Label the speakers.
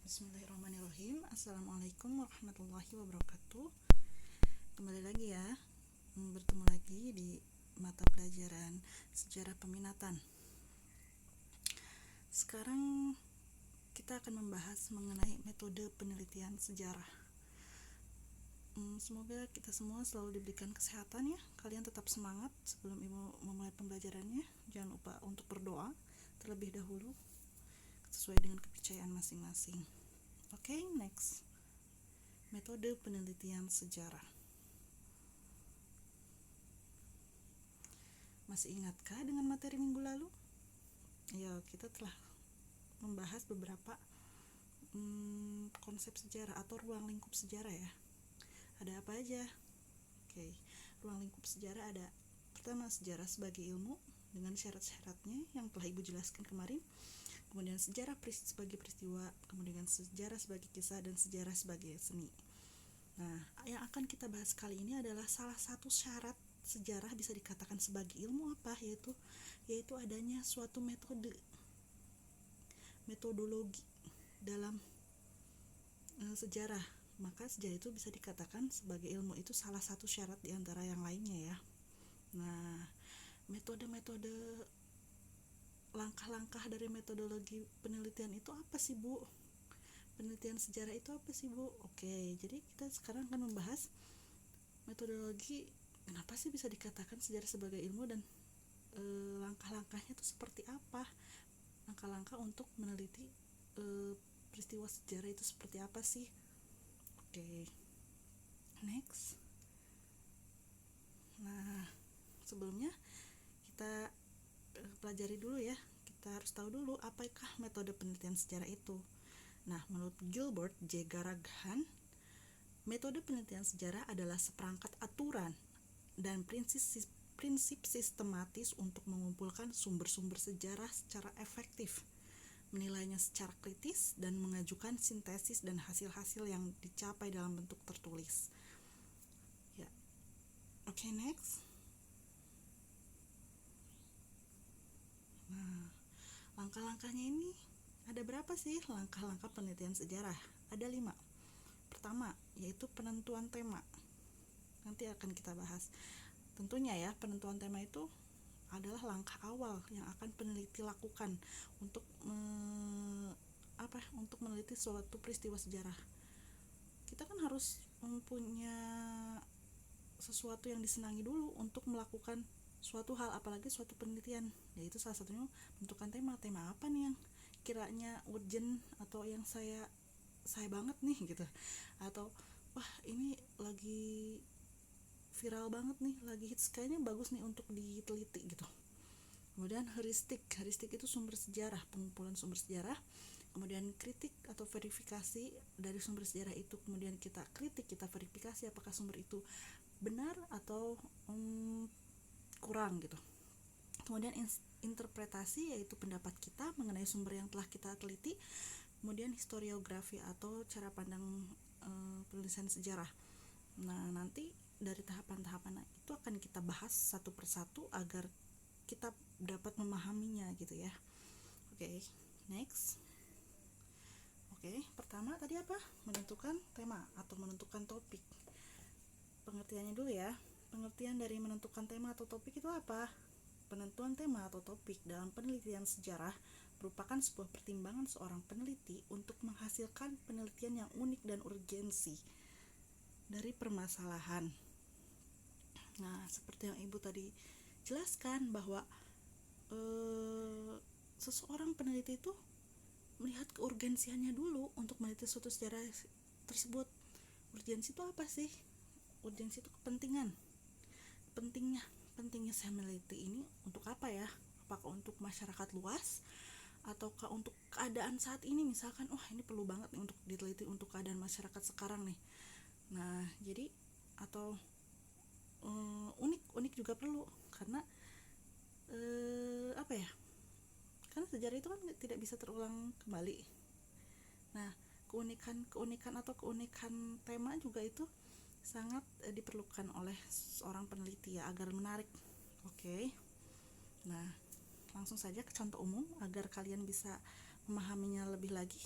Speaker 1: Bismillahirrahmanirrahim. Assalamualaikum warahmatullahi wabarakatuh. Kembali lagi ya, bertemu lagi di mata pelajaran sejarah peminatan. Sekarang kita akan membahas mengenai metode penelitian sejarah. Semoga kita semua selalu diberikan kesehatan ya. Kalian tetap semangat sebelum Ibu memulai pembelajarannya. Jangan lupa untuk berdoa terlebih dahulu sesuai dengan kepercayaan masing-masing. Oke, next. Metode penelitian sejarah. Masih ingatkah dengan materi minggu lalu? Ya, kita telah membahas beberapa konsep sejarah atau ruang lingkup sejarah ya. Ada apa aja? Oke, ruang lingkup sejarah ada pertama sejarah sebagai ilmu dengan syarat-syaratnya yang telah Ibu jelaskan kemarin. Kemudian sejarah sebagai peristiwa, kemudian sejarah sebagai kisah, dan sejarah sebagai seni. Nah, yang akan kita bahas kali ini adalah salah satu syarat sejarah bisa dikatakan sebagai ilmu apa, yaitu adanya suatu metodologi dalam sejarah. Maka sejarah itu bisa dikatakan sebagai ilmu, itu salah satu syarat di antara yang lainnya ya. Nah, metode-metode langkah-langkah dari metodologi penelitian itu apa sih, Bu? Penelitian sejarah itu apa sih, Bu? Oke, jadi kita sekarang akan membahas metodologi kenapa sih bisa dikatakan sejarah sebagai ilmu dan langkah-langkahnya itu seperti apa? Langkah-langkah untuk meneliti peristiwa sejarah itu seperti apa sih? Oke, next. Nah, sebelumnya kita pelajari dulu ya. Kita harus tahu dulu apakah metode penelitian sejarah itu. Nah, menurut Gilbert J. Garaghan, metode penelitian sejarah adalah seperangkat aturan dan prinsip sistematis untuk mengumpulkan sumber-sumber sejarah secara efektif, menilainya secara kritis, dan mengajukan sintesis dan hasil-hasil yang dicapai dalam bentuk tertulis. Ya, oke, next. Nah, langkah-langkahnya ini ada berapa sih langkah-langkah penelitian sejarah? Ada 5. Pertama, yaitu penentuan tema. Nanti akan kita bahas. Tentunya ya, penentuan tema itu adalah langkah awal yang akan peneliti lakukan untuk untuk meneliti suatu peristiwa sejarah. Kita kan harus mempunyai sesuatu yang disenangi dulu untuk melakukan suatu hal, apalagi suatu penelitian, yaitu salah satunya menentukan tema apa nih yang kiranya urgent atau yang saya banget nih gitu, atau wah ini lagi viral banget nih, lagi hits, kayaknya bagus nih untuk diteliti gitu. Kemudian heuristik itu sumber sejarah, pengumpulan sumber sejarah. Kemudian kritik atau verifikasi dari sumber sejarah itu, kemudian kita kritik, kita verifikasi apakah sumber itu benar atau kurang gitu. Kemudian interpretasi, yaitu pendapat kita mengenai sumber yang telah kita teliti. Kemudian historiografi atau cara pandang penulisan sejarah. Nah, nanti dari tahapan-tahapan itu akan kita bahas satu persatu agar kita dapat memahaminya gitu ya. Oke, next. Oke, pertama tadi apa? Menentukan tema atau menentukan topik. Pengertiannya dulu ya. Pengertian dari menentukan tema atau topik itu apa? Penentuan tema atau topik dalam penelitian sejarah merupakan sebuah pertimbangan seorang peneliti untuk menghasilkan penelitian yang unik dan urgensi dari permasalahan. Nah, seperti yang Ibu tadi jelaskan bahwa seseorang peneliti itu melihat keurgensiannya dulu untuk meneliti suatu sejarah tersebut. Urgensi itu apa sih? Urgensi itu kepentingan. Pentingnya saya meneliti ini untuk apa ya? Apakah untuk masyarakat luas ataukah untuk keadaan saat ini, misalkan ini perlu banget nih untuk diteliti untuk keadaan masyarakat sekarang nih. Nah, jadi atau unik juga perlu, karena karena sejarah itu kan tidak bisa terulang kembali. Nah, keunikan atau keunikan tema juga itu sangat diperlukan oleh seorang peneliti ya, agar menarik. Oke. Nah, langsung saja ke contoh umum agar kalian bisa memahaminya lebih lagi.